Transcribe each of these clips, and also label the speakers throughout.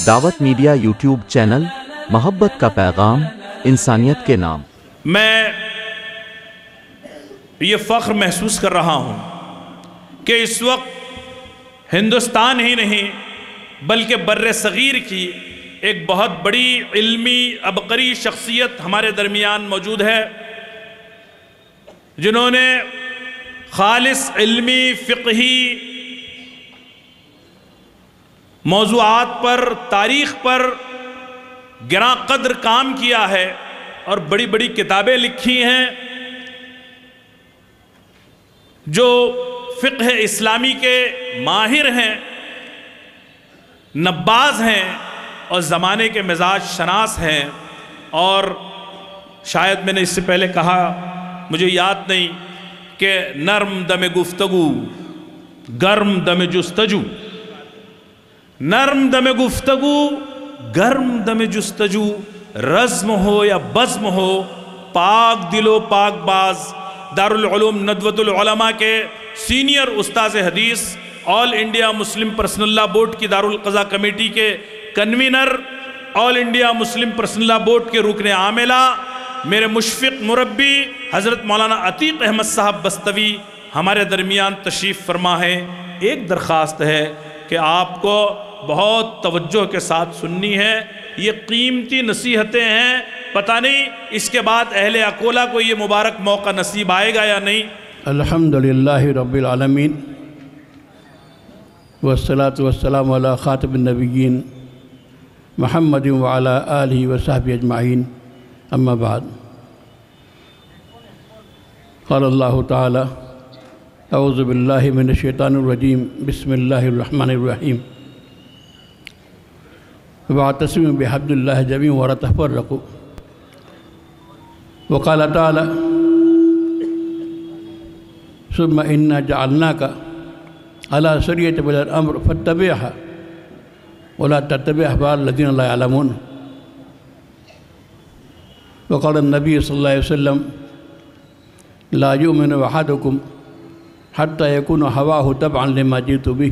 Speaker 1: دعوت media YouTube channel, محبت کا پیغام، انسانیت کے نام۔
Speaker 2: میں یہ فخر محسوس کر رہا ہوں کہ اس وقت ہندوستان ہی نہیں بلکہ بر صغیر کی ایک بہت بڑی علمی عبقری شخصیت ہمارے درمیان موجود ہے، جنہوں نے خالص علمی فقہی موضوعات پر، تاریخ پر گراں قدر کام کیا ہے اور بڑی بڑی کتابیں لکھی ہیں، جو فقہ اسلامی کے ماہر ہیں، نباز ہیں اور زمانے کے مزاج شناس ہیں۔ اور شاید میں نے اس سے پہلے کہا، مجھے یاد نہیں، کہ نرم دم گفتگو گرم دم جستجو، نرم دم گفتگو گرم دم جستجو، رزم ہو یا بزم ہو، پاک دل و پاک باز۔ دارالعلوم ندوۃ العلماء کے سینئر استاذ حدیث، آل انڈیا مسلم پرسنل لا بورڈ کی دارالقضاء کمیٹی کے کنوینر، آل انڈیا مسلم پرسنل لا بورڈ کے رکن عاملہ، میرے مشفق مربی حضرت مولانا عتیق احمد صاحب بستوی ہمارے درمیان تشریف فرما ہے۔ ایک درخواست ہے کہ آپ کو بہت توجہ کے ساتھ سننی ہے، یہ قیمتی نصیحتیں ہیں، پتہ نہیں اس کے بعد اہل اکولا کو یہ مبارک موقع نصیب آئے گا یا نہیں۔
Speaker 3: الحمدللہ رب العالمین والصلاة والسلام علی خاتم النبیین محمد وعلی آلہ وصحبہ اجمعین، اما بعد۔ قال اللہ تعالی اعوذ باللہ من الشیطان الرجیم، بسم اللہ الرحمن الرحیم، واعتصموا بحبل اللہ جميعا ولا تفرقوا۔ وقال تعالی ثم انا جعلناک علی شریعۃ من الامر فاتبعها ولا تتبع اهواء الذین لا يعلمون۔ وقال النبی صلی اللہ علیہ وسلم لا یؤمن احدکم حتی یکون ہواہ تبعا لما جئت بہ۔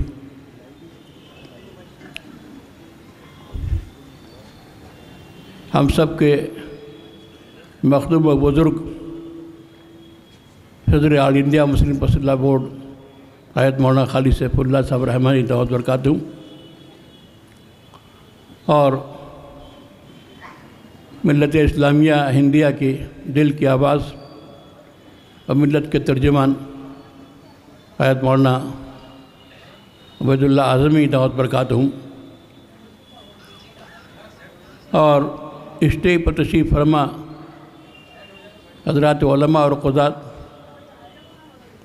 Speaker 3: ہم سب کے مخدوم و بزرگ صدر آل انڈیا مسلم پرسنل لا بورڈ حضرت مولانا خالد سیف اللہ صاحب رحمانی دعوت برکاتہ، اور ملت اسلامیہ ہندیہ کی دل کی آواز اور ملت کے ترجمان حضرت مولانا عبید اللہ اعظمی دعوت برکاتہ، اور اسٹیج پر تشریف فرما حضرات علماء اور قضات،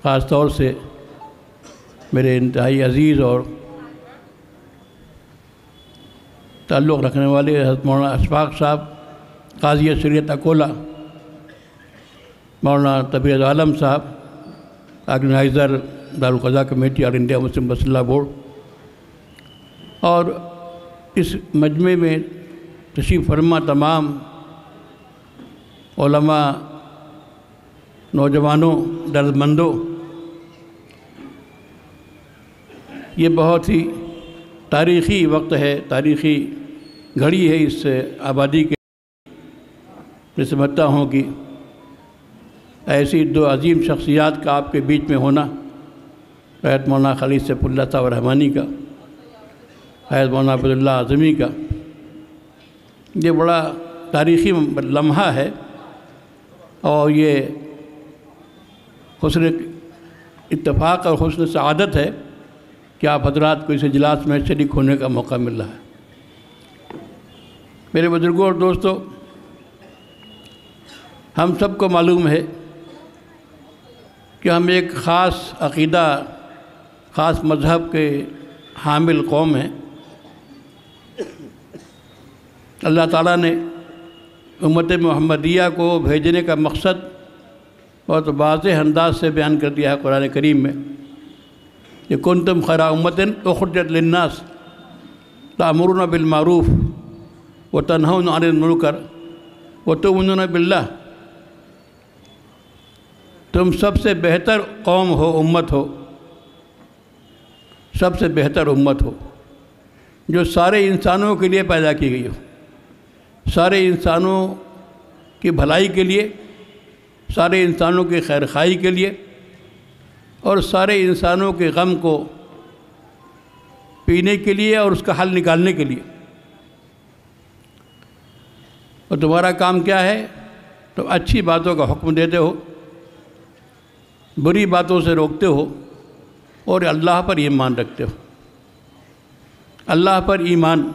Speaker 3: خاص طور سے میرے انتہائی عزیز اور تعلق رکھنے والے حضرت مولانا اشفاق صاحب قاضی شریعت اکولا، مولانا تبریز عالم صاحب آرگنائزر دارالقضاء کمیٹی آل انڈیا مسلم پرسنل لا بورڈ، اور اس مجمع میں تشریف فرما تمام علماء، نوجوانوں، درد مندوں، یہ بہت ہی تاریخی وقت ہے، تاریخی گھڑی ہے اس آبادی کے۔ میں سمجھتا ہوں کہ ایسی دو عظیم شخصیات کا آپ کے بیچ میں ہونا، حضرت مولانا خالد سیف اللہ صاحب رحمانی کا، حضرت مولانا عبید اللہ اعظمی کا، یہ بڑا تاریخی لمحہ ہے، اور یہ حسن اتفاق اور حسن سعادت ہے کہ آپ حضرات کو اس اجلاس میں شریک ہونے کا موقع مل رہا ہے۔ میرے بزرگوں اور دوستوں، ہم سب کو معلوم ہے کہ ہم ایک خاص عقیدہ، خاص مذہب کے حامل قوم ہیں۔ اللہ تعالیٰ نے امت محمدیہ کو بھیجنے کا مقصد بہت واضح انداز سے بیان کر دیا ہے قرآن کریم میں، کہ کنتم خیر امۃ اخرجت للناس تأمرون بالمعروف وتنہون عن المنکر وتؤمنون باللہ۔ تم سب سے بہتر قوم ہو، امت ہو، سب سے بہتر امت ہو، جو سارے انسانوں کے لیے پیدا کی گئی ہو، سارے انسانوں کی بھلائی کے لیے، سارے انسانوں کی خیر خواہی کے لیے، اور سارے انسانوں کے غم کو پینے کے لیے اور اس کا حل نکالنے کے لیے۔ اور تمہارا کام کیا ہے؟ تم اچھی باتوں کا حکم دیتے ہو، بری باتوں سے روکتے ہو، اور اللہ پر ایمان رکھتے ہو۔ اللہ پر ایمان،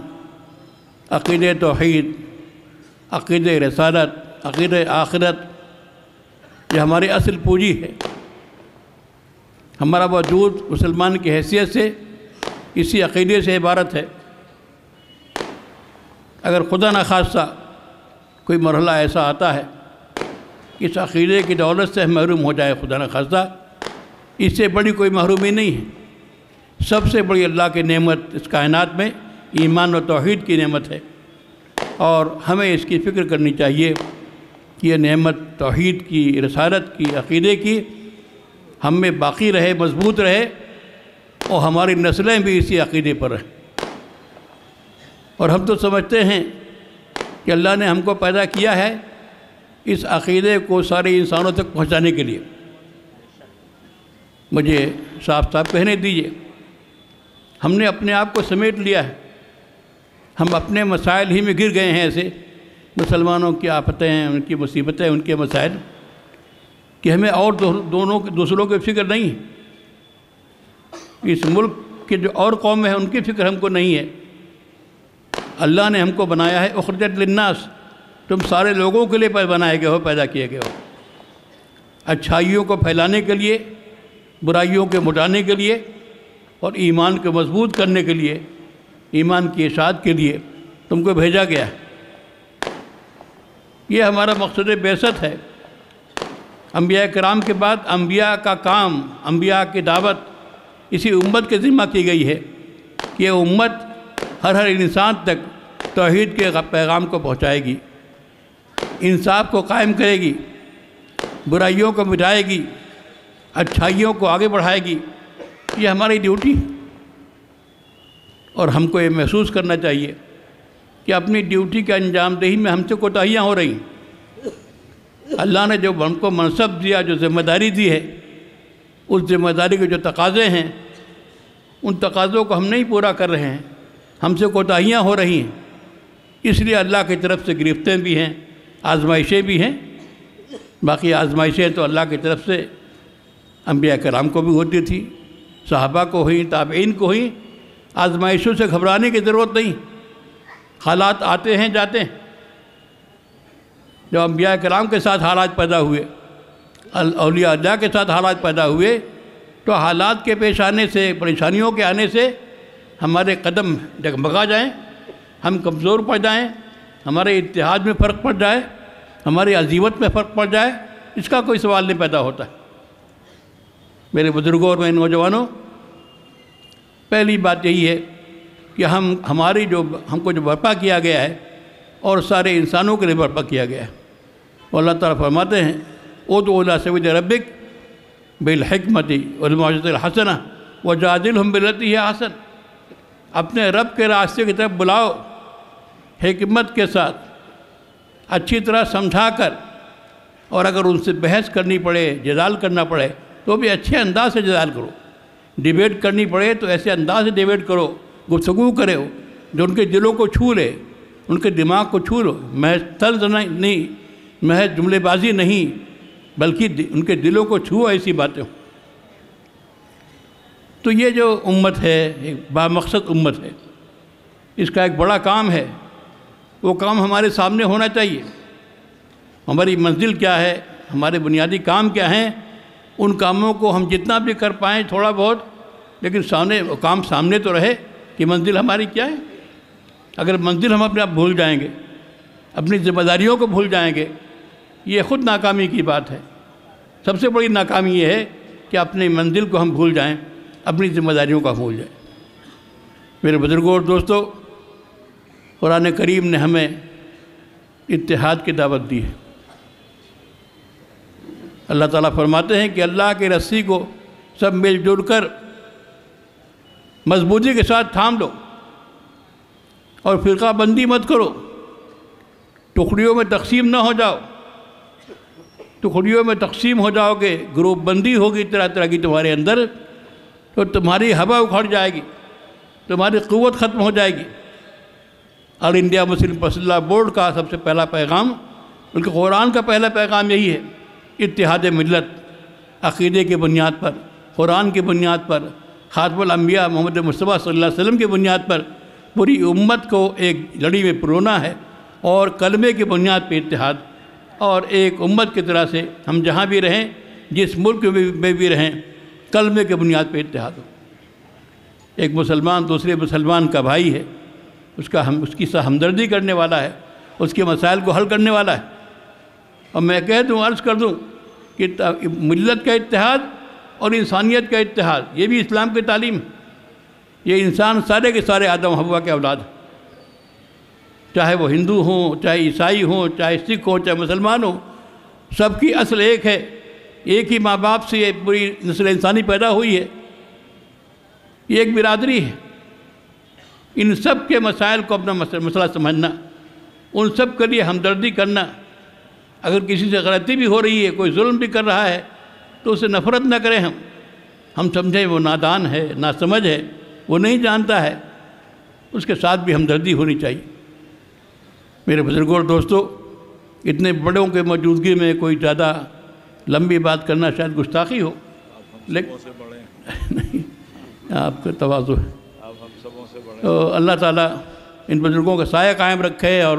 Speaker 3: عقیدہ توحید، عقیدہ رسالت، عقیدہ آخرت، یہ ہماری اصل پونجی ہے۔ ہمارا وجود مسلمان کی حیثیت سے اسی عقیدے سے عبارت ہے۔ اگر خدا نخواستہ کوئی مرحلہ ایسا آتا ہے کہ اس عقیدے کی دولت سے ہم محروم ہو جائے، خدا نخواستہ، اس سے بڑی کوئی محرومی نہیں ہے۔ سب سے بڑی اللہ کی نعمت اس کائنات میں ایمان و توحید کی نعمت ہے، اور ہمیں اس کی فکر کرنی چاہیے کہ یہ نعمت توحید کی، رسالت کی، عقیدے کی ہم میں باقی رہے، مضبوط رہے، اور ہماری نسلیں بھی اسی عقیدے پر رہیں۔ اور ہم تو سمجھتے ہیں کہ اللہ نے ہم کو پیدا کیا ہے اس عقیدے کو سارے انسانوں تک پہنچانے کے لیے۔ مجھے صاف صاف کہنے دیجیے، ہم نے اپنے آپ کو سمیٹ لیا ہے، ہم اپنے مسائل ہی میں گر گئے ہیں، ایسے مسلمانوں کی آفتیں ہیں، ان کی مصیبتیں، ان کے مسائل، کہ ہمیں اور دوسروں کی فکر نہیں ہے۔ اس ملک کے جو اور قوم ہیں ان کی فکر ہم کو نہیں ہے۔ اللہ نے ہم کو بنایا ہے اخرجت للناس، تم سارے لوگوں کے لیے بنائے گئے ہو، پیدا کیے گئے ہو، اچھائیوں کو پھیلانے کے لیے، برائیوں کے مٹانے کے لیے، اور ایمان کو مضبوط کرنے کے لیے، ایمان کی اشاعت کے لیے تم کو بھیجا گیا ہے۔ یہ ہمارا مقصد بعثت ہے۔ انبیاء کرام کے بعد انبیاء کا کام، انبیاء کی دعوت اسی امت کے ذمہ کی گئی ہے کہ یہ امت ہر انسان تک توحید کے پیغام کو پہنچائے گی، انصاف کو قائم کرے گی، برائیوں کو مٹائے گی، اچھائیوں کو آگے بڑھائے گی۔ یہ ہماری ڈیوٹی، اور ہم کو یہ محسوس کرنا چاہیے کہ اپنی ڈیوٹی کے انجام دہی میں ہم سے کوتاہیاں ہو رہی ہیں۔ اللہ نے جو ہم کو منصب دیا، جو ذمہ داری دی ہے، اس ذمہ داری کے جو تقاضے ہیں، ان تقاضوں کو ہم نہیں پورا کر رہے ہیں، ہم سے کوتاہیاں ہو رہی ہیں۔ اس لیے اللہ کی طرف سے گرفتیں بھی ہیں، آزمائشیں بھی ہیں۔ باقی آزمائشیں تو اللہ کی طرف سے انبیاء کرام کو بھی ہوتی تھی، صحابہ کو ہوئیں، تابعین کو ہوئیں۔ آزمائشوں سے گھبرانے کی ضرورت نہیں، حالات آتے ہیں جاتے ہیں۔ جب انبیاء کرام کے ساتھ حالات پیدا ہوئے، اولیاء اللہ کے ساتھ حالات پیدا ہوئے، تو حالات کے پیش آنے سے، پریشانیوں کے آنے سے ہمارے قدم ڈگمگا جائیں، ہم کمزور پڑ جائیں، ہمارے اتحاد میں فرق پڑ جائے، ہماری عزیمت میں فرق پڑ جائے، اس کا کوئی سوال نہیں پیدا ہوتا۔ میرے بزرگوں اور میں نوجوانوں، پہلی بات یہی ہے کہ ہم کو جو برپا کیا گیا ہے، اور سارے انسانوں کے لیے برپا کیا گیا ہے۔ اللہ تعالیٰ فرماتے ہیں ادعو الی سبیل ربک بالحکمت والموعظۃ الحسنہ وجادلہم بالتی ہی احسن، اپنے رب کے راستے کی طرف بلاؤ، حکمت کے ساتھ، اچھی طرح سمجھا کر، اور اگر ان سے بحث کرنی پڑے، جدال کرنا پڑے، تو بھی اچھے انداز سے جدال کرو۔ ڈیبیٹ کرنی پڑے تو ایسے انداز سے ڈیبیٹ کرو، گفتگو کرے ہو جو ان کے دلوں کو چھو لے، ان کے دماغ کو چھو لو، محض طرز نہیں، محض جملے بازی نہیں، بلکہ ان کے دلوں کو چھو ایسی باتیں ہوں۔ تو یہ جو امت ہے، ایک بامقصد امت ہے، اس کا ایک بڑا کام ہے، وہ کام ہمارے سامنے ہونا چاہیے۔ ہماری منزل کیا ہے، ہمارے بنیادی کام کیا ہیں، ان کاموں کو ہم جتنا بھی کر پائیں تھوڑا بہت، لیکن کام سامنے تو رہے کہ منزل ہماری کیا ہے۔ اگر منزل ہم اپنے آپ بھول جائیں گے، اپنی ذمہ داریوں کو بھول جائیں گے، یہ خود ناکامی کی بات ہے۔ سب سے بڑی ناکامی یہ ہے کہ اپنی منزل کو ہم بھول جائیں، اپنی ذمہ داریوں کا بھول جائیں۔ میرے بزرگوں اور دوستوں، قرآن کریم نے ہمیں اتحاد کی دعوت دی ہے۔ اللہ تعالیٰ فرماتے ہیں کہ اللہ کی رسی کو سب مل جل کر مضبوطی کے ساتھ تھام لو۔ اور فرقہ بندی مت کرو، ٹکڑیوں میں تقسیم نہ ہو جاؤ۔ ٹکڑیوں میں تقسیم ہو جاؤ گے، گروپ بندی ہوگی طرح طرح کی تمہارے اندر، تو تمہاری ہوا اکھڑ جائے گی، تمہاری قوت ختم ہو جائے گی۔ آل انڈیا مسلم فضلہ بورڈ کا سب سے پہلا پیغام، بلکہ قرآن کا پہلا پیغام یہی ہے، اتحاد ملت، عقیدے کی بنیاد پر، قرآن کی بنیاد پر، خاتم الانبیاء محمد مصطفیٰ صلی اللہ علیہ وسلم کی بنیاد پر پوری امت کو ایک لڑی میں پرونا ہے، اور کلمے کی بنیاد پہ اتحاد، اور ایک امت کی طرح سے ہم جہاں بھی رہیں، جس ملک میں بھی رہیں، کلمے کی بنیاد پہ اتحاد ہو۔ ایک مسلمان دوسرے مسلمان کا بھائی ہے، اس کی ہمدردی کرنے والا ہے، اس کے مسائل کو حل کرنے والا ہے۔ اور میں کہہ دوں، عرض کر دوں کہ ملت کا اتحاد اور انسانیت کا اتحاد، یہ بھی اسلام کی تعلیم ہے۔ یہ انسان سارے کے سارے آدم حوا کے اولاد ہیں، چاہے وہ ہندو ہوں، چاہے عیسائی ہوں، چاہے سکھ ہوں، چاہے مسلمان ہوں، سب کی اصل ایک ہے، ایک ہی ماں باپ سے یہ پوری نسل انسانی پیدا ہوئی ہے، یہ ایک برادری ہے۔ ان سب کے مسائل کو اپنا مسئلہ سمجھنا، ان سب کے لیے ہمدردی کرنا، اگر کسی سے غلطی بھی ہو رہی ہے، کوئی ظلم بھی کر رہا ہے، تو اسے نفرت نہ کریں، ہم سمجھیں وہ نادان ہے، ناسمجھ ہے، وہ نہیں جانتا ہے، اس کے ساتھ بھی ہمدردی ہونی چاہیے۔ میرے بزرگوں اور دوستو، اتنے بڑوں کے موجودگی میں کوئی زیادہ لمبی بات کرنا شاید گستاخی ہو، لیکن نہیں، آپ کا تواضع ہے۔ تو اللہ تعالیٰ ان بزرگوں کا سایہ قائم رکھے، اور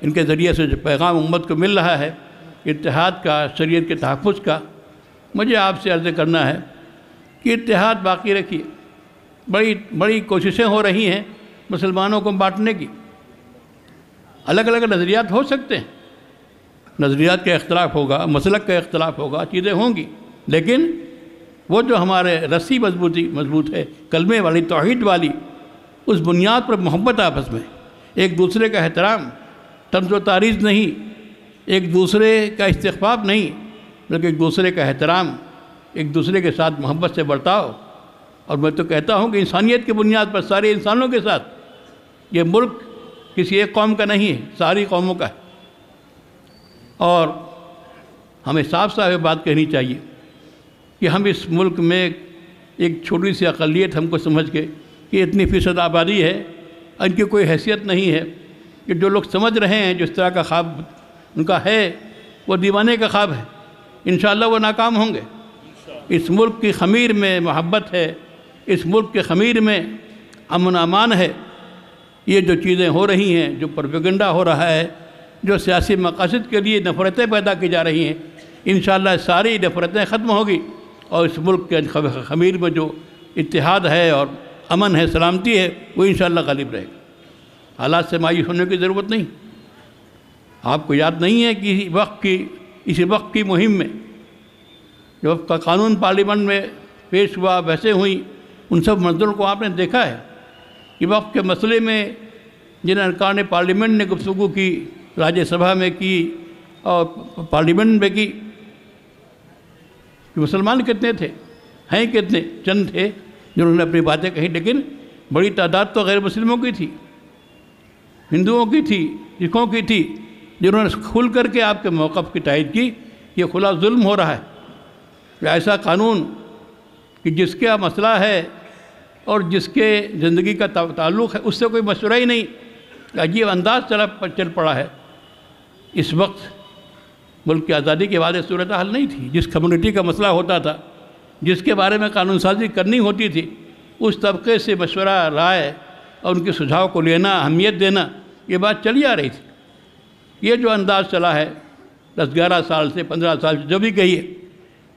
Speaker 3: ان کے ذریعے سے جو پیغام امت کو مل رہا ہے اتحاد کا، شریعت کے تحفظ کا، مجھے آپ سے عرض کرنا ہے کہ اتحاد باقی رکھیے۔ بڑی کوششیں ہو رہی ہیں مسلمانوں کو بانٹنے کی، الگ الگ نظریات ہو سکتے ہیں، نظریات کا اختلاف ہوگا، مسلک کا اختلاف ہوگا، چیزیں ہوں گی، لیکن وہ جو ہمارے رسی مضبوط ہے، کلمے والی، توحید والی، اس بنیاد پر محبت آپس میں، ایک دوسرے کا احترام، طنز و تعریض نہیں، ایک دوسرے کا استخفاف نہیں، بلکہ ایک دوسرے کا احترام، ایک دوسرے کے ساتھ محبت سے برتاؤ۔ اور میں تو کہتا ہوں کہ انسانیت کی بنیاد پر سارے انسانوں کے ساتھ، یہ ملک کسی ایک قوم کا نہیں ہے، ساری قوموں کا ہے۔ اور ہمیں صاف صاف یہ بات کہنی چاہیے کہ ہم اس ملک میں ایک چھوٹی سی اقلیت ہم کو سمجھ کے کہ اتنی فیصد آبادی ہے، ان کی کوئی حیثیت نہیں ہے، کہ جو لوگ سمجھ رہے ہیں جس طرح کا خواب ان کا ہے، وہ دیوانے کا خواب ہے، انشاءاللہ وہ ناکام ہوں گے۔ اس ملک کی خمیر میں محبت ہے، اس ملک کے خمیر میں امن امان ہے۔ یہ جو چیزیں ہو رہی ہیں، جو پروپیگنڈا ہو رہا ہے، جو سیاسی مقاصد کے لیے نفرتیں پیدا کی جا رہی ہیں، انشاءاللہ ساری نفرتیں ختم ہوگی، اور اس ملک کے خمیر میں جو اتحاد ہے اور امن ہے، سلامتی ہے، وہ انشاءاللہ غالب رہے گا۔ حالات سے مایوس ہونے کی ضرورت نہیں۔ آپ کو یاد نہیں ہے کہ اسی وقت کی مہم میں جو کا قانون پارلیمنٹ میں پیش ہوا، بحثیں ہوئیں، ان سب منظروں کو آپ نے دیکھا ہے کہ وقت کے مسئلے میں جن ارکان پارلیمنٹ نے گفتگو کی، راجیہ سبھا میں کی اور پارلیمنٹ میں کی، کہ مسلمان کتنے تھے، ہیں کتنے، چند تھے جنہوں نے اپنی باتیں کہیں، لیکن بڑی تعداد تو غیر مسلموں کی تھی، ہندوؤں کی تھی، سکھوں کی تھی، جنہوں نے کھل کر کے آپ کے موقف کی تائید کی۔ یہ کھلا ظلم ہو رہا ہے کہ ایسا قانون کہ جس کا مسئلہ ہے اور جس کے زندگی کا تعلق ہے، اس سے کوئی مشورہ ہی نہیں، عجیب انداز چل پڑا ہے۔ اس وقت ملک کی آزادی کے بعد صورتحال نہیں تھی۔ جس کمیونٹی کا مسئلہ ہوتا تھا، جس کے بارے میں قانون سازی کرنی ہوتی تھی، اس طبقے سے مشورہ، رائے اور ان کے سجھاؤ کو لینا، اہمیت دینا، یہ بات چلی آ رہی تھی۔ یہ جو انداز چلا ہے 10-11 سال سے، 15 سال سے، جو بھی کہیے،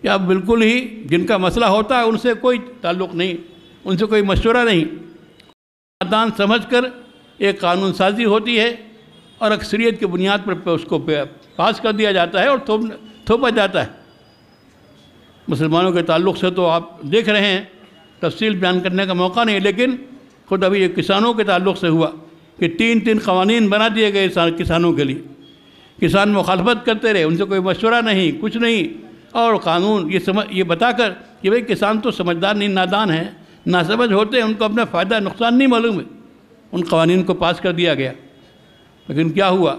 Speaker 3: کہ اب بالکل ہی جن کا مسئلہ ہوتا ہے ان سے کوئی تعلق نہیں، ان سے کوئی مشورہ نہیں، نادان سمجھ کر ایک قانون سازی ہوتی ہے اور اکثریت کی بنیاد پر اس کو پاس کر دیا جاتا ہے اور تھوپا جاتا ہے۔ مسلمانوں کے تعلق سے تو آپ دیکھ رہے ہیں، تفصیل بیان کرنے کا موقع نہیں، لیکن خود ابھی یہ کسانوں کے تعلق سے ہوا کہ 3 قوانین بنا دیے گئے کسانوں کے لیے۔ کسان مخالفت کرتے رہے، ان سے کوئی مشورہ نہیں، کچھ نہیں، اور قانون یہ بتا کر کہ بھئی کسان تو سمجھدار نہیں، نادان ہیں، ناسمجھ ہوتے ہیں، ان کو اپنا فائدہ نقصان نہیں معلوم ہے، ان قوانین کو پاس کر دیا گیا، لیکن کیا ہوا؟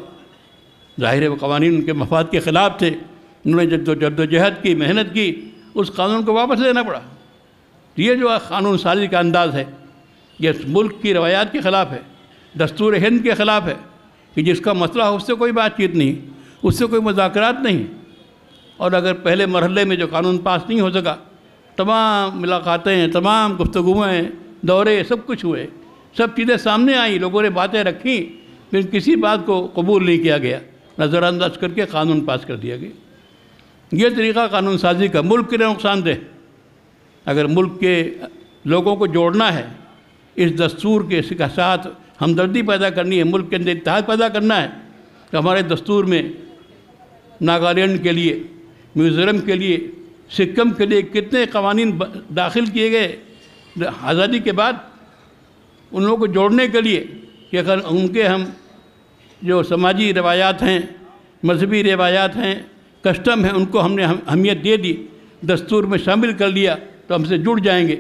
Speaker 3: ظاہر ہے وہ قوانین ان کے مفاد کے خلاف تھے، انہوں نے جد و جہد کی، محنت کی، اس قانون کو واپس لینا پڑا۔ یہ جو قانون سازی کا انداز ہے یہ ملک کی روایات کے خلاف ہے، دستور ہند کے خلاف ہے کہ جس کا مسئلہ ہو اس سے کوئی بات چیت نہیں، اس سے کوئی مذاکرات نہیں۔ اور اگر پہلے مرحلے میں جو قانون پاس نہیں ہو سکا، تمام ملاقاتیں، تمام گفتگویں، دورے، سب کچھ ہوئے، سب چیزیں سامنے آئیں، لوگوں نے باتیں رکھیں، پھر کسی بات کو قبول نہیں کیا گیا، نظر انداز کر کے قانون پاس کر دیا گیا۔ یہ طریقہ قانون سازی کا ملک کے لیے نقصان دہ۔ اگر ملک کے لوگوں کو جوڑنا ہے، اس دستور کے ساتھ ہمدردی پیدا کرنی ہے، ملک کے اندر اتحاد پیدا کرنا ہے، تو ہمارے دستور میں ناگالینڈ کے لیے، میزورم کے لیے، سکم کے لیے کتنے قوانین داخل کیے گئے آزادی کے بعد، ان لوگوں کو جوڑنے کے لیے کہ اگر ان کے ہم جو سماجی روایات ہیں، مذہبی روایات ہیں، کسٹم ہیں، ان کو ہم نے اہمیت دے دی، دستور میں شامل کر لیا تو ہم سے جڑ جائیں گے۔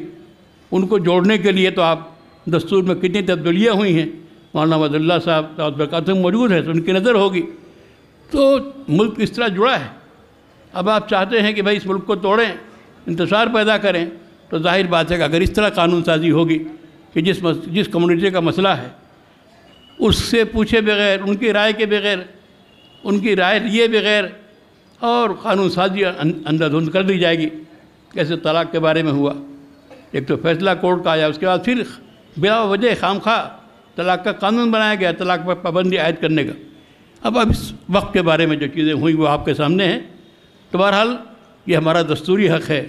Speaker 3: ان کو جوڑنے کے لیے تو آپ دستور میں کتنی تبدیلیاں ہوئی ہیں، مولانا وحد اللہ صاحب دعوت برکاتہ موجود ہے تو ان کی نظر ہوگی، تو ملک اس طرح جڑا ہے۔ اب آپ چاہتے ہیں کہ بھائی اس ملک کو توڑیں، انتشار پیدا کریں، تو ظاہر بات ہے کہ اگر اس طرح قانون سازی ہوگی کہ جس کمیونٹی کا مسئلہ ہے اس سے پوچھے بغیر، ان کی رائے کے بغیر، ان کی رائے لیے بغیر اور قانون سازی اندر دھند کر دی جائے گی، کیسے طلاق کے بارے میں ہوا، ایک تو فیصلہ کورٹ کا آیا، اس کے بعد پھر بلا وجہ خام خواہ طلاق کا قانون بنایا گیا، طلاق پر پابندی عائد کرنے کا۔ اب اس وقت کے بارے میں جو چیزیں ہوئیں وہ آپ کے سامنے ہیں۔ تو بہرحال یہ ہمارا دستوری حق ہے،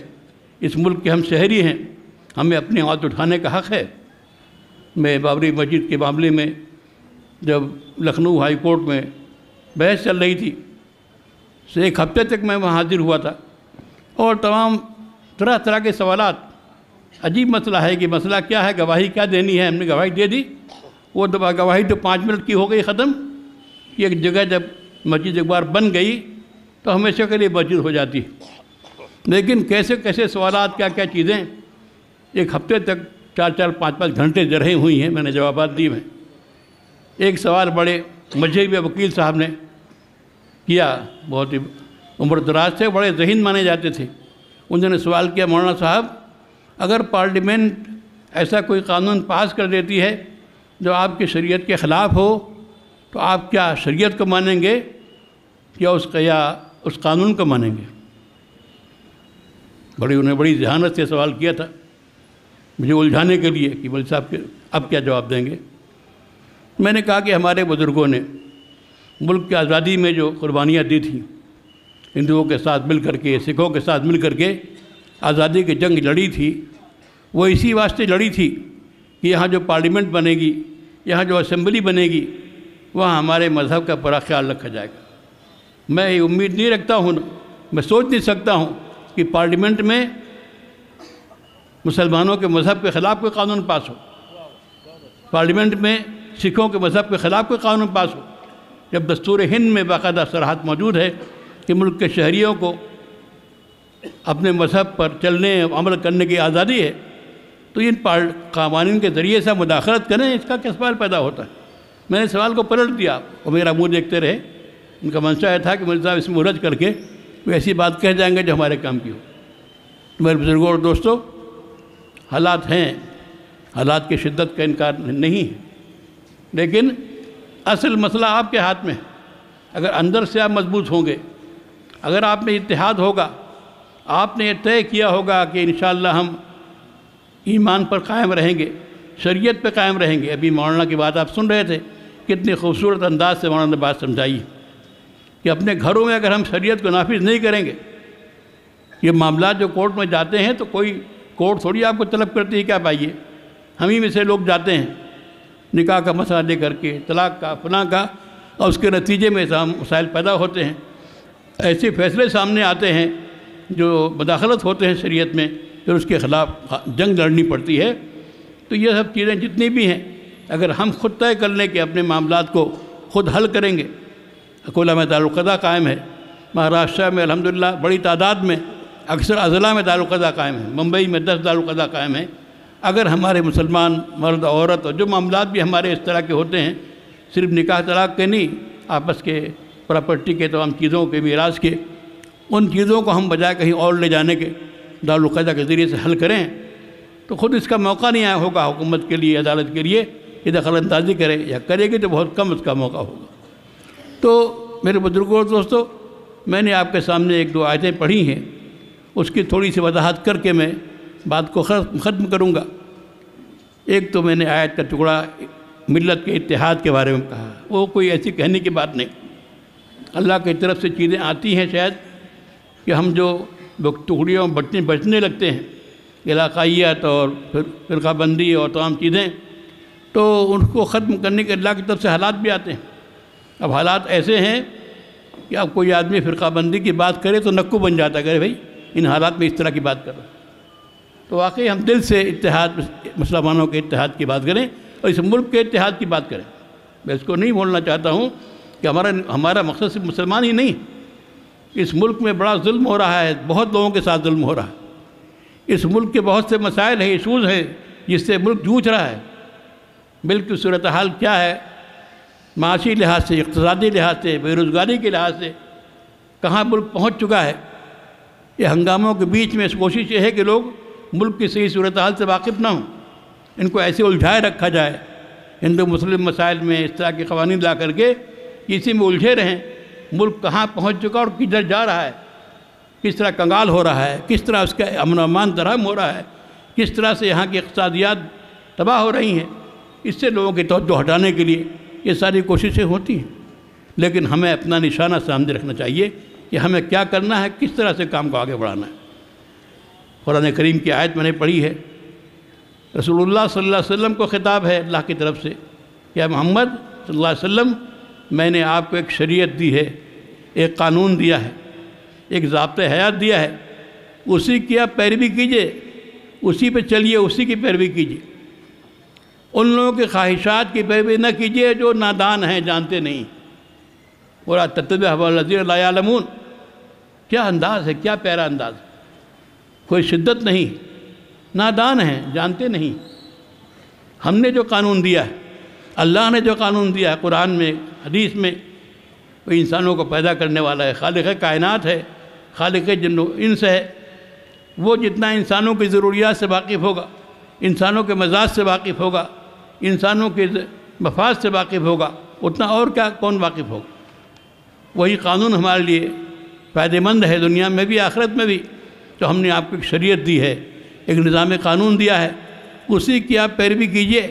Speaker 3: اس ملک کے ہم شہری ہیں، ہمیں اپنی آواز اٹھانے کا حق ہے۔ میں بابری مسجد کے معاملے میں جب لکھنؤ ہائی کورٹ میں بحث چل رہی تھی، سے ایک ہفتے تک میں وہاں حاضر ہوا تھا، اور تمام طرح طرح کے سوالات۔ عجیب مسئلہ ہے کہ مسئلہ کیا ہے، گواہی کیا دینی ہے، ہم نے گواہی دے دی، وہ گواہی تو 5 منٹ کی ہو گئی ختم۔ ایک جگہ جب مسجد ایک بار بن گئی تو ہمیشہ کے لیے مسجد ہو جاتی، لیکن کیسے کیسے سوالات، کیا کیا چیزیں، ایک ہفتے تک 4 5 گھنٹے جرہیں ہوئی ہیں، میں نے جوابات دی ہیں۔ ایک سوال بڑے مذہبی وکیل صاحب نے کیا، بہت ہی عمر دراز تھے، بڑے ذہین مانے جاتے تھے۔ انہوں نے سوال کیا، مولانا صاحب اگر پارلیمنٹ ایسا کوئی قانون پاس کر دیتی ہے جو آپ کی شریعت کے خلاف ہو تو آپ کیا شریعت کو مانیں گے یا اس قانون کو مانیں گے؟ انہوں نے بڑی ذہانت سے سوال کیا تھا مجھے الجھانے کے لیے کہ مولوی صاحب اب کیا جواب دیں گے۔ میں نے کہا کہ ہمارے بزرگوں نے ملک کی آزادی میں جو قربانیاں دی تھیں، ہندوؤں کے ساتھ مل کر کے، سکھوں کے ساتھ مل کر کے آزادی کی جنگ لڑی تھی، وہ اسی واسطے لڑی تھی کہ یہاں جو پارلیمنٹ بنے گی، یہاں جو اسمبلی بنے گی، وہاں ہمارے مذہب کا بڑا خیال رکھا جائے گا۔ میں یہ امید نہیں رکھتا ہوں، میں سوچ نہیں سکتا ہوں کہ پارلیمنٹ میں مسلمانوں کے مذہب کے خلاف کوئی قانون پاس ہو، پارلیمنٹ میں سکھوں کے مذہب کے خلاف کوئی قانون پاس ہو، جب دستور ہند میں باقاعدہ صراحت موجود ہے کہ ملک کے شہریوں کو اپنے مذہب پر چلنے عمل کرنے کی آزادی ہے، تو ان قوانین کے ذریعے سے مداخلت کریں، اس کا کیا سوال پیدا ہوتا ہے؟ میں نے سوال کو پلٹ دیا، وہ میرا منہ دیکھتے رہے۔ ان کا منشا یہ تھا کہ مولوی صاحب اس میں الجھ کر کے کوئی ایسی بات کہہ جائیں گے جو ہمارے کام کی ہو۔ میرے بزرگوں اور دوستوں، حالات ہیں، حالات کی شدت کا انکار نہیں ہے، لیکن اصل مسئلہ آپ کے ہاتھ میں ہے۔ اگر اندر سے آپ مضبوط ہوں گے، اگر آپ میں اتحاد ہوگا، آپ نے یہ طے کیا ہوگا کہ انشاءاللہ ہم ایمان پر قائم رہیں گے، شریعت پہ قائم رہیں گے۔ ابھی مولانا کی بات آپ سن رہے تھے، کتنی خوبصورت انداز سے مولانا نے بات سمجھائی کہ اپنے گھروں میں اگر ہم شریعت کو نافذ نہیں کریں گے، یہ معاملات جو کورٹ میں جاتے ہیں تو کوئی کورٹ تھوڑی آپ کو طلب کرتی ہے کیا پائیے، ہم ہی میں سے لوگ جاتے ہیں نکاح کا مسئلہ لے کر کے، طلاق کا، فلاں کا، اور اس کے نتیجے میں تمام مسائل پیدا ہوتے ہیں، ایسے فیصلے سامنے آتے ہیں جو مداخلت ہوتے ہیں شریعت میں، پھر اس کے خلاف جنگ لڑنی پڑتی ہے۔ تو یہ سب چیزیں جتنی بھی ہیں، اگر ہم خود طے کر لیں کہ اپنے معاملات کو خود حل کریں گے۔ اکولہ میں دارالقضا قائم ہے، مہاراشٹر میں الحمدللہ بڑی تعداد میں، اکثر اضلاع میں دارالقضا قائم ہے، ممبئی میں 10 دارالقضا قائم ہیں، اگر ہمارے مسلمان مرد عورت اور جو معاملات بھی ہمارے اس طرح کے ہوتے ہیں، صرف نکاح طلاق کے نہیں، آپس کے پراپرٹی کے تمام چیزوں کے میراث کے، ان چیزوں کو ہم بجائے کہیں اور لے جانے کے دارالقاعدہ کے ذریعے سے حل کریں تو خود اس کا موقع نہیں آیا ہوگا حکومت کے لیے، عدالت کے لیے کہ دخل اندازی کرے، یا کرے گی تو بہت کم اس کا موقع ہوگا۔ تو میرے بزرگوں اور دوستو، میں نے آپ کے سامنے ایک دو آیتیں پڑھی ہیں، اس کی تھوڑی سی وضاحت کر کے میں بات کو ختم کروں گا۔ ایک تو میں نے آیت کا ٹکڑا ملت کے اتحاد کے بارے میں کہا، وہ کوئی ایسی کہنے کی بات نہیں، اللہ کی طرف سے چیزیں آتی ہیں شاید کہ ہم جو ٹکڑیوں بچنے لگتے ہیں، علاقائیت اور فرقہ بندی اور تمام چیزیں، تو ان کو ختم کرنے کے اللہ کی طرف سے حالات بھی آتے ہیں۔ اب حالات ایسے ہیں کہ اب کوئی آدمی فرقہ بندی کی بات کرے تو نکو بن جاتا ہے، بھائی ان حالات میں اس طرح کی بات کر رہا ہے۔ تو واقعی ہم دل سے اتحاد، مسلمانوں کے اتحاد کی بات کریں اور اس ملک کے اتحاد کی بات کریں۔ میں اس کو نہیں بولنا چاہتا ہوں کہ ہمارا مقصد صرف مسلمان ہی نہیں، اس ملک میں بڑا ظلم ہو رہا ہے، بہت لوگوں کے ساتھ ظلم ہو رہا ہے، اس ملک کے بہت سے مسائل ہیں، ایشوز ہیں جس سے ملک جوجھ رہا ہے۔ ملک کی صورتحال کیا ہے، معاشی لحاظ سے، اقتصادی لحاظ سے، بے روزگاری کے لحاظ سے کہاں ملک پہنچ چکا ہے۔ یہ ہنگاموں کے بیچ میں اس کوشش یہ ہے کہ لوگ ملک کی صحیح صورتحال سے واقف نہ ہوں، ان کو ایسے الجھائے رکھا جائے، ہندو مسلم مسائل میں اس طرح کے قوانین لا کر کے اسی میں الجھے رہیں۔ ملک کہاں پہنچ چکا اور کدھر جا رہا ہے، کس طرح کنگال ہو رہا ہے، کس طرح اس کا امن و امان درہم ہو رہا ہے، کس طرح سے یہاں کی اقتصادیات تباہ ہو رہی ہیں، اس سے لوگوں کی توجہ ہٹانے کے لیے یہ ساری کوششیں ہوتی ہیں۔ لیکن ہمیں اپنا نشانہ سامنے رکھنا چاہیے کہ ہمیں کیا کرنا ہے، کس طرح سے کام کو آگے بڑھانا ہے۔ قرآن کریم کی آیت میں نے پڑھی ہے، رسول اللہ صلی اللہ علیہ وسلم کو خطاب ہے اللہ کی طرف سے کہ محمد صلی اللہ علیہ وسلم، میں نے آپ کو ایک شریعت دی ہے، ایک قانون دیا ہے، ایک ضابطۂ حیات دیا ہے، اسی کی آپ پیروی کیجئے، اسی پہ چلیے، اسی کی پیروی کیجئے۔ ان لوگوں کی خواہشات کی پیروی نہ کیجئے جو نادان ہیں، جانتے نہیں۔ وَلَا تَتَّبِعْ هَوَى الَّذِينَ لَا يَعْلَمُونَ، کیا انداز ہے، کیا پیارا انداز ہے، کوئی شدت نہیں، نادان ہیں، جانتے نہیں۔ ہم نے جو قانون دیا ہے، اللہ نے جو قانون دیا ہے قرآن میں، حدیث میں، وہ انسانوں کو پیدا کرنے والا ہے، خالق کائنات ہے، خالق جن و انس ہے۔ وہ جتنا انسانوں کی ضروریات سے واقف ہوگا، انسانوں کے مزاج سے واقف ہوگا، انسانوں کے مفاد سے واقف ہوگا، اتنا اور کیا کون واقف ہوگا۔ وہی قانون ہمارے لیے فائدہ مند ہے، دنیا میں بھی آخرت میں بھی۔ تو ہم نے آپ کو ایک شریعت دی ہے، ایک نظام قانون دیا ہے، اسی کی آپ پیروی کیجئے،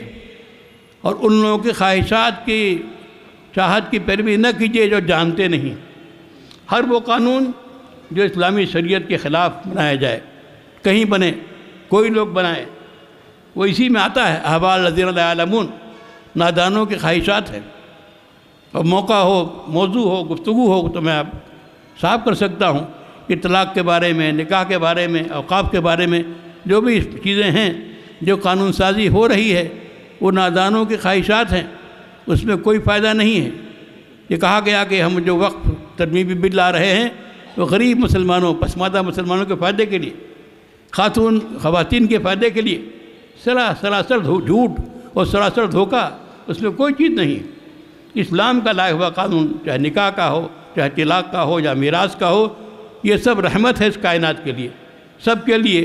Speaker 3: اور ان لوگوں کی خواہشات کی، چاہت کی پیروی نہ کیجئے جو جانتے نہیں۔ ہر وہ قانون جو اسلامی شریعت کے خلاف بنایا جائے، کہیں بنے، کوئی لوگ بنائے، وہ اسی میں آتا ہے، احوال الذین لا یعلمون، نادانوں کی خواہشات ہے۔ اور موقع ہو، موضوع ہو، گفتگو ہو تو میں آپ صاف کر سکتا ہوں کہ طلاق کے بارے میں، نکاح کے بارے میں، اوقاف کے بارے میں جو بھی چیزیں ہیں، جو قانون سازی ہو رہی ہے، وہ نادانوں کی خواہشات ہیں، اس میں کوئی فائدہ نہیں ہے۔ یہ کہا گیا کہ ہم جو وقف ترمیمی بل لا رہے ہیں وہ غریب مسلمانوں، پسماندہ مسلمانوں کے فائدے کے لیے، خواتین کے فائدے کے لیے، سراسر جھوٹ اور سراسر دھوکہ، اس میں کوئی چیز نہیں۔ اسلام کا لائے ہوا قانون، چاہے نکاح کا ہو، چاہے طلاق کا ہو یا میراث کا ہو، یہ سب رحمت ہے اس کائنات کے لیے، سب کے لیے۔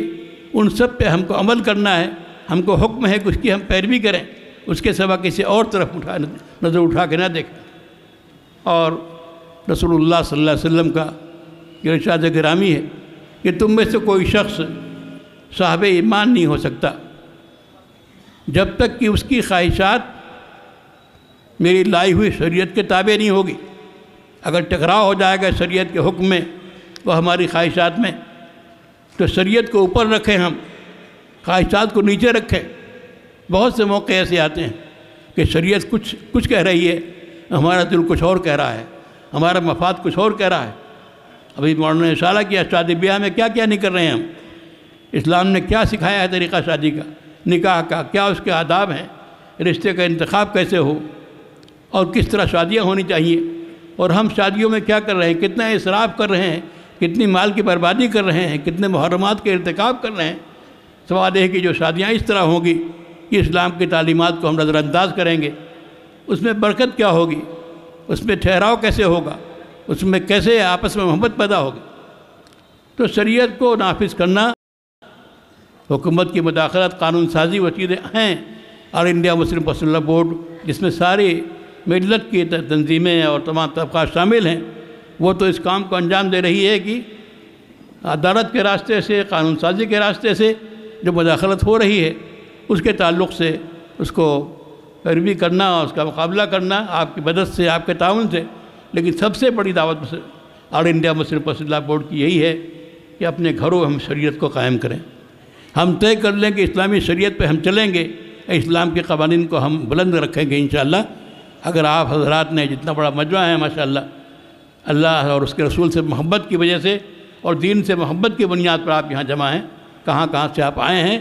Speaker 3: ان سب پہ ہم کو عمل کرنا ہے، ہم کو حکم ہے کہ اس کی ہم پیروی کریں، اس کے سوا کسی اور طرف نظر اٹھا کے نہ دیکھیں۔ اور رسول اللہ صلی اللہ علیہ وسلم کا یہ ارشاد گرامی ہے کہ تم میں سے کوئی شخص صاحب ایمان نہیں ہو سکتا جب تک کہ اس کی خواہشات میری لائی ہوئی شریعت کے تابع نہیں ہوگی۔ اگر ٹکراؤ ہو جائے گا شریعت کے حکم میں وہ ہماری خواہشات میں، تو شریعت کو اوپر رکھیں، ہم خواہشات کو نیچے رکھیں۔ بہت سے موقع ایسے آتے ہیں کہ شریعت کچھ کہہ رہی ہے، ہمارا دل کچھ اور کہہ رہا ہے، ہمارا مفاد کچھ اور کہہ رہا ہے۔ ابھی مولانا نے اشارہ کیا شادی بیاہ میں کیا کیا نہیں کر رہے ہیں ہم، اسلام نے کیا سکھایا ہے طریقہ شادی کا، نکاح کا، کیا اس کے آداب ہیں، رشتے کا انتخاب کیسے ہو اور کس طرح شادیاں ہونی چاہیے، اور ہم شادیوں میں کیا کر رہے ہیں، کتنا اسراف کر رہے ہیں، کتنی مال کی بربادی کر رہے ہیں، کتنے محرمات کے ارتکاب کر رہے ہیں۔ سوال ہے کہ جو شادیاں اس طرح ہوں گی کہ اسلام کی تعلیمات کو ہم نظر انداز کریں گے، اس میں برکت کیا ہوگی، اس میں ٹھہراؤ کیسے ہوگا، اس میں کیسے آپس میں محبت پیدا ہوگی؟ تو شریعت کو نافذ کرنا، حکومت کی مداخلت، قانون سازی وہ چیزیں ہیں، اور انڈیا مسلم پرسنل لا بورڈ جس میں ساری ملت کی تنظیمیں اور تمام طبقات شامل ہیں، وہ تو اس کام کو انجام دے رہی ہے کہ عدالت کے راستے سے، قانون سازی کے راستے سے جو مداخلت ہو رہی ہے اس کے تعلق سے اس کو پیروی کرنا، اس کا مقابلہ کرنا آپ کی مدد سے، آپ کے تعاون سے۔ لیکن سب سے بڑی دعوت اور انڈیا مسلم پرسنل لا بورڈ کی یہی ہے کہ اپنے گھروں ہم شریعت کو قائم کریں، ہم طے کر لیں کہ اسلامی شریعت پہ ہم چلیں گے، اسلام کے قوانین کو ہم بلند رکھیں گے انشاءاللہ۔ اگر آپ حضرات نے جتنا بڑا مجمع ہے ماشاءاللہ، اللہ اور اس کے رسول سے محبت کی وجہ سے اور دین سے محبت کی بنیاد پر آپ یہاں جمع ہیں، کہاں کہاں سے آپ آئے ہیں،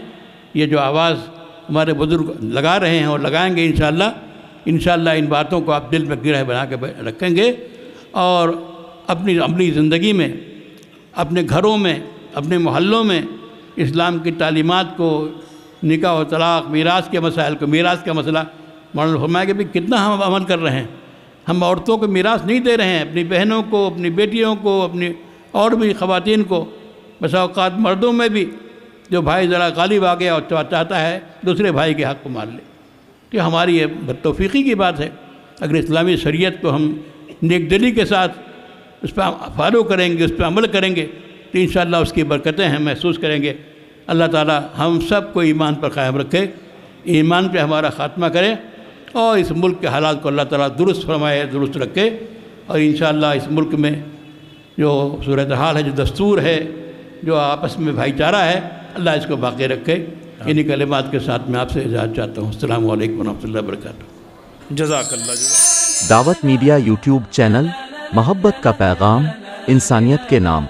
Speaker 3: یہ جو آواز ہمارے بزرگ لگا رہے ہیں اور لگائیں گے انشاءاللہ ان باتوں کو آپ دل میں گرہ بنا کے رکھیں گے، اور اپنی زندگی میں، اپنے گھروں میں، اپنے محلوں میں اسلام کی تعلیمات کو، نکاح و طلاق، میراث کے مسائل کو، میراث کا مسئلہ مولانا فرمایا کہ کتنا ہم عمل کر رہے ہیں، ہم عورتوں کو میراث نہیں دے رہے ہیں، اپنی بہنوں کو، اپنی بیٹیوں کو، اپنی اور بھی خواتین کو، بسا اوقات مردوں میں بھی جو بھائی ذرا غالب آ گیا اور چاہتا ہے دوسرے بھائی کے حق کو مار لے، کہ ہماری یہ بدتوفیقی کی بات ہے۔ اگر اسلامی شریعت کو ہم نیک دلی کے ساتھ اس پہ فالو کریں گے، اس پہ عمل کریں گے تو انشاءاللہ اس کی برکتیں ہم محسوس کریں گے۔ اللہ تعالی ہم سب کو ایمان پر قائم رکھے، ایمان پہ ہمارا خاتمہ کرے، اور اس ملک کے حالات کو اللہ تعالیٰ درست فرمائے، درست رکھے، اور انشاءاللہ اس ملک میں جو صورتحال ہے، جو دستور ہے، جو آپس میں بھائی چارہ ہے، اللہ اس کو باقی رکھے۔ انہی کلمات کے ساتھ میں آپ سے اجازت چاہتا ہوں۔ السلام علیکم ورحمۃ اللہ وبرکاتہ۔
Speaker 2: جزاک اللہ جزاک۔
Speaker 1: دعوت میڈیا یوٹیوب چینل، محبت کا پیغام، انسانیت کے نام۔